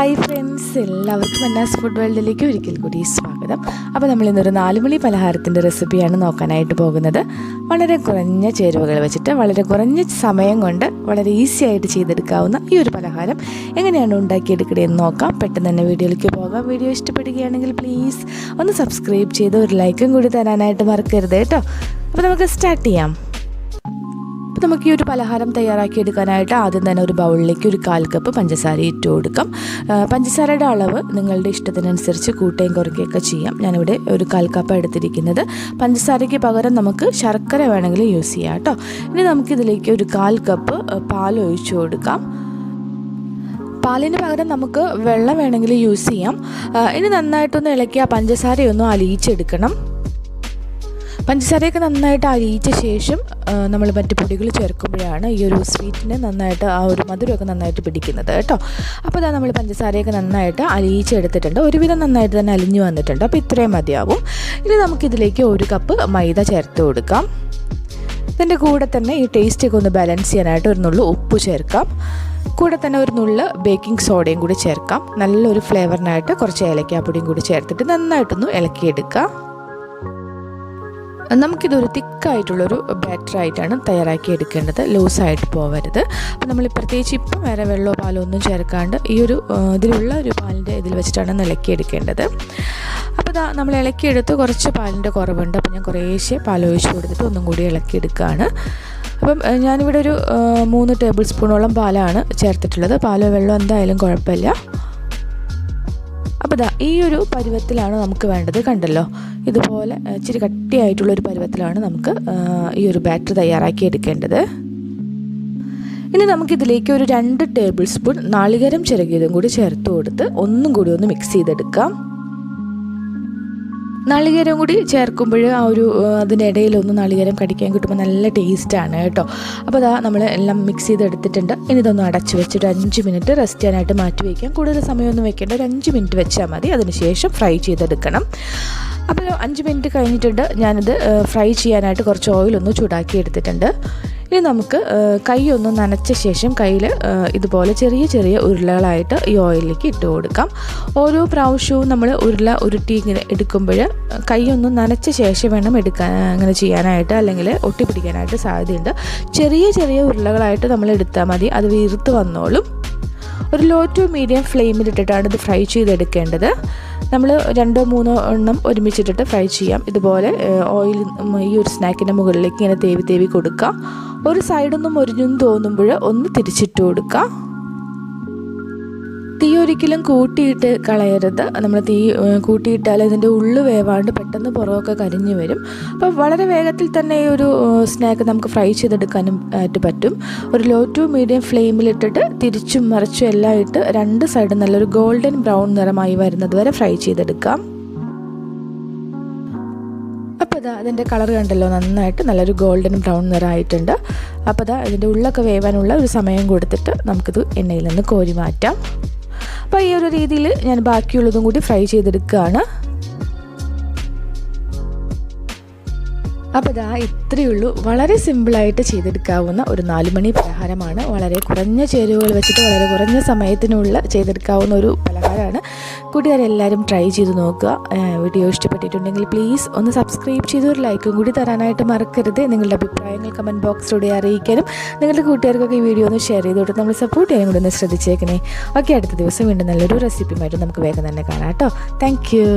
Hi friends, എല്ലാവർക്കും എന്നാസ് food വേൾഡിലേക്ക് ഒരിക്കൽ കൂടി സ്വാഗതം. അപ്പോൾ നമ്മളിന്നൊരു 4 മണി പലഹാരത്തിൻ്റെ റെസിപ്പിയാണ് നോക്കാനായിട്ട് പോകുന്നത്. വളരെ കുറഞ്ഞ ചേരുവകൾ വെച്ചിട്ട് വളരെ കുറഞ്ഞ സമയം കൊണ്ട് വളരെ ഈസി ആയിട്ട് ചെയ്തെടുക്കാവുന്ന ഈ ഒരു പലഹാരം എങ്ങനെയാണ് ഉണ്ടാക്കിയെടുക്കണതെന്ന് നോക്കാം. പെട്ടെന്ന് തന്നെ വീഡിയോയിലേക്ക് പോകാം. വീഡിയോ ഇഷ്ടപ്പെടുകയാണെങ്കിൽ പ്ലീസ് ഒന്ന് സബ്സ്ക്രൈബ് ചെയ്ത് ഒരു ലൈക്കും കൂടി തരാനായിട്ട് മറക്കരുത് കേട്ടോ. അപ്പോൾ നമുക്ക് സ്റ്റാർട്ട് ചെയ്യാം. അപ്പോൾ നമുക്ക് ഈ ഒരു പലഹാരം തയ്യാറാക്കിയെടുക്കാനായിട്ട് ആദ്യം തന്നെ ഒരു ബൗളിലേക്ക് ഒരു 1/4 കപ്പ് പഞ്ചസാര ഇട്ട് കൊടുക്കാം. പഞ്ചസാരയുടെ അളവ് നിങ്ങളുടെ ഇഷ്ടത്തിനനുസരിച്ച് കൂട്ടുകയും കുറയ്ക്കുകയൊക്കെ ചെയ്യാം. ഞാനിവിടെ ഒരു 1/4 കപ്പ് എടുത്തിരിക്കുന്നത്. പഞ്ചസാരയ്ക്ക് പകരം നമുക്ക് ശർക്കര വേണമെങ്കിൽ യൂസ് ചെയ്യാം കേട്ടോ. ഇനി നമുക്കിതിലേക്ക് ഒരു 1/4 കപ്പ് പാൽ ഒഴിച്ചു കൊടുക്കാം. പാലിന് പകരം നമുക്ക് വെള്ളം വേണമെങ്കിൽ യൂസ് ചെയ്യാം. ഇനി നന്നായിട്ടൊന്ന് ഇളക്കി ആ പഞ്ചസാരയൊന്നും അലിയിച്ചെടുക്കണം. പഞ്ചസാരയൊക്കെ നന്നായിട്ട് അലിയിച്ച ശേഷം നമ്മൾ മറ്റ് പൊടികൾ ചേർക്കുമ്പോഴാണ് ഈ ഒരു സ്വീറ്റിന് നന്നായിട്ട് ആ ഒരു മധുരമൊക്കെ നന്നായിട്ട് പിടിക്കുന്നത് കേട്ടോ. അപ്പോൾ ഇതാ നമ്മൾ പഞ്ചസാരയൊക്കെ നന്നായിട്ട് അലിയിച്ചെടുത്തിട്ടുണ്ട്. ഒരുവിധം നന്നായിട്ട് തന്നെ അലിഞ്ഞു വന്നിട്ടുണ്ട്. അപ്പോൾ ഇത്രയും മതിയാവും. ഇനി നമുക്കിതിലേക്ക് 1 കപ്പ് മൈദ ചേർത്ത് കൊടുക്കാം. ഇതിൻ്റെ കൂടെ തന്നെ ഈ ടേസ്റ്റൊക്കെ ഒന്ന് ബാലൻസ് ചെയ്യാനായിട്ട് ഒരു നുള്ളു ഉപ്പ് ചേർക്കാം. കൂടെ തന്നെ ഒരു നുള്ളു ബേക്കിംഗ് സോഡയും കൂടി ചേർക്കാം. നല്ലൊരു ഫ്ലേവറിനായിട്ട് കുറച്ച് ഏലക്കാപ്പൊടിയും കൂടി ചേർത്തിട്ട് നന്നായിട്ടൊന്ന് ഇളക്കിയെടുക്കുക. നമുക്കിതൊരു തിക്കായിട്ടുള്ളൊരു ബാറ്ററായിട്ടാണ് തയ്യാറാക്കി എടുക്കേണ്ടത്. ലൂസായിട്ട് പോകരുത്. അപ്പോൾ നമ്മൾ പ്രത്യേകിച്ച് ഇപ്പം വേറെ വെള്ളമോ പാലോ ഒന്നും ചേർക്കാണ്ട് ഈ ഒരു ഇതിലുള്ള ഒരു പാലിൻ്റെ ഇതിൽ വെച്ചിട്ടാണ് ഇളക്കിയെടുക്കേണ്ടത്. അപ്പോൾ ഇതാ നമ്മൾ ഇളക്കിയെടുത്ത് കുറച്ച് പാലിൻ്റെ കുറവുണ്ട്. അപ്പോൾ ഞാൻ കുറേശ്ശെ പാലൊഴിച്ച് കൊടുത്തിട്ട് ഒന്നും കൂടി ഇളക്കിയെടുക്കുകയാണ്. അപ്പം ഞാനിവിടെ ഒരു 3 ടേബിൾ സ്പൂണോളം പാലാണ് ചേർത്തിട്ടുള്ളത്. പാലോ വെള്ളമോ എന്തായാലും കുഴപ്പമില്ല. അപ്പോൾ ഇതാ ഈ ഒരു പരുവത്തിലാണ് നമുക്ക് വേണ്ടത്. കണ്ടല്ലോ, ഇതുപോലെ ഇച്ചിരി കട്ടിയായിട്ടുള്ളൊരു പരുവത്തിലാണ് നമുക്ക് ഈ ഒരു ബാറ്റർ തയ്യാറാക്കി എടുക്കേണ്ടത്. ഇനി നമുക്കിതിലേക്ക് ഒരു 2 ടേബിൾ സ്പൂൺ നാളികേരം ചിരകിയതും കൂടി ചേർത്ത് കൊടുത്ത് ഒന്നും കൂടി ഒന്ന് മിക്സ് ചെയ്തെടുക്കാം. നാളികേരം കൂടി ചേർക്കുമ്പോൾ ആ ഒരു അതിനിടയിലൊന്ന് നാളികേരം കടിക്കാൻ കിട്ടുമ്പോൾ നല്ല ടേസ്റ്റാണ് കേട്ടോ. അപ്പോൾ അതാ നമ്മൾ എല്ലാം മിക്സ് ചെയ്തെടുത്തിട്ടുണ്ട്. ഇനി ഇതൊന്ന് അടച്ച് വെച്ചിട്ട് 5 മിനിറ്റ് റെസ്റ്റ് ചെയ്യാനായിട്ട് മാറ്റി വയ്ക്കാം. കൂടുതൽ സമയമൊന്നും വെക്കേണ്ട, ഒരു 5 മിനിറ്റ് വെച്ചാൽ മതി. അതിനുശേഷം ഫ്രൈ ചെയ്തെടുക്കണം. അപ്പോൾ 5 മിനിറ്റ് കഴിഞ്ഞിട്ടുണ്ട്. ഞാനിത് ഫ്രൈ ചെയ്യാനായിട്ട് കുറച്ച് ഓയിലൊന്ന് ചൂടാക്കി എടുത്തിട്ടുണ്ട്. ഇനി നമുക്ക് കൈ ഒന്ന് നനച്ച ശേഷം കയ്യിൽ ഇതുപോലെ ചെറിയ ചെറിയ ഉരുളകളായിട്ട് ഈ ഓയിലിലേക്ക് ഇട്ട് കൊടുക്കാം. ഓരോ പ്രാവശ്യവും നമ്മൾ ഉരുള ഉരുട്ടി ഇങ്ങനെ എടുക്കുമ്പോൾ കൈ ഒന്ന് നനച്ച ശേഷം വേണം എടുക്കാൻ, അങ്ങനെ ചെയ്യാനായിട്ട്, അല്ലെങ്കിൽ ഒട്ടിപ്പിടിക്കാനായിട്ട് സാധ്യതയുണ്ട്. ചെറിയ ചെറിയ ഉരുളകളായിട്ട് നമ്മൾ എടുത്താൽ മതി. അത് വീർത്ത് വന്നോളും. ഒരു ലോ ടു മീഡിയം ഫ്ലെയിമിലിട്ടിട്ടാണ് ഇത് ഫ്രൈ ചെയ്തെടുക്കേണ്ടത്. നമ്മൾ 2-3 എണ്ണം ഒരുമിച്ചിട്ടിട്ട് ഫ്രൈ ചെയ്യാം. ഇതുപോലെ ഓയിൽ ഈ ഒരു സ്നാക്കിൻ്റെ മുകളിലേക്ക് ഇങ്ങനെ തേവി കൊടുക്കുക. ഒരു സൈഡൊന്നും മൊരിഞ്ഞെന്ന് തോന്നുമ്പോൾ ഒന്ന് തിരിച്ചിട്ട് കൊടുക്കുക. തീ ഒരിക്കലും കൂട്ടിയിട്ട് കളയരുത്. നമ്മൾ തീ കൂട്ടിയിട്ടാൽ ഇതിൻ്റെ ഉള്ളു വേവാണ്ട് പെട്ടെന്ന് പുറമൊക്കെ കരിഞ്ഞു വരും. അപ്പോൾ വളരെ വേഗത്തിൽ തന്നെ ഈ ഒരു സ്നാക്ക് നമുക്ക് ഫ്രൈ ചെയ്തെടുക്കാനും ആയിട്ട് പറ്റും. ഒരു ലോ ടു മീഡിയം ഫ്ലെയിമിലിട്ടിട്ട് തിരിച്ചും മറിച്ചും എല്ലാം ഇട്ട് 2 സൈഡും നല്ലൊരു ഗോൾഡൻ ബ്രൗൺ നിറമായി വരുന്നത് വരെ ഫ്രൈ ചെയ്തെടുക്കാം. അപ്പോൾ ഇതാ അതിൻ്റെ കളർ കണ്ടല്ലോ, നന്നായിട്ട് നല്ലൊരു ഗോൾഡൻ ബ്രൗൺ നിറമായിട്ടുണ്ട്. അപ്പോൾ ഇതാ ഇതിൻ്റെ ഉള്ളൊക്കെ വേവാനുള്ള ഒരു സമയം കൊടുത്തിട്ട് നമുക്കിത് എണ്ണയിൽ നിന്ന് കോരി മാറ്റാം. അപ്പോൾ ഈ ഒരു രീതിയിൽ ഞാൻ ബാക്കിയുള്ളതും കൂടി ഫ്രൈ ചെയ്തെടുക്കുകയാണ്. അപ്പോൾ ഇതാ ഇത്രയേ ഉള്ളൂ. വളരെ സിമ്പിളായിട്ട് ചെയ്തെടുക്കാവുന്ന ഒരു 4 മണി പലഹാരമാണ്. വളരെ കുറഞ്ഞ ചേരുവകൾ വെച്ചിട്ട് വളരെ കുറഞ്ഞ സമയത്തിനുള്ള ചെയ്തെടുക്കാവുന്ന ഒരു പലഹാരമാണ്. കൂട്ടുകാരെല്ലാവരും ട്രൈ ചെയ്ത് നോക്കുക. വീഡിയോ ഇഷ്ടപ്പെട്ടിട്ടുണ്ടെങ്കിൽ പ്ലീസ് ഒന്ന് സബ്സ്ക്രൈബ് ചെയ്ത് ഒരു ലൈക്കും കൂടി തരാനായിട്ട് മറക്കരുത്. നിങ്ങളുടെ അഭിപ്രായങ്ങൾ കമൻറ്റ് ബോക്സിലൂടെ അറിയിക്കാനും നിങ്ങളുടെ കൂട്ടുകാർക്കൊക്കെ ഈ വീഡിയോ ഒന്ന് ഷെയർ ചെയ്ത് കൊടുത്ത് നമ്മൾ സപ്പോർട്ട് ചെയ്യാനും കൂടി ഒന്ന് ശ്രദ്ധിച്ചേക്കണേ. ഓക്കെ, അടുത്ത ദിവസം വീണ്ടും നല്ലൊരു റെസിപ്പിയുമായിട്ട് നമുക്ക് വേഗം തന്നെ കാണാം കേട്ടോ. Thank you.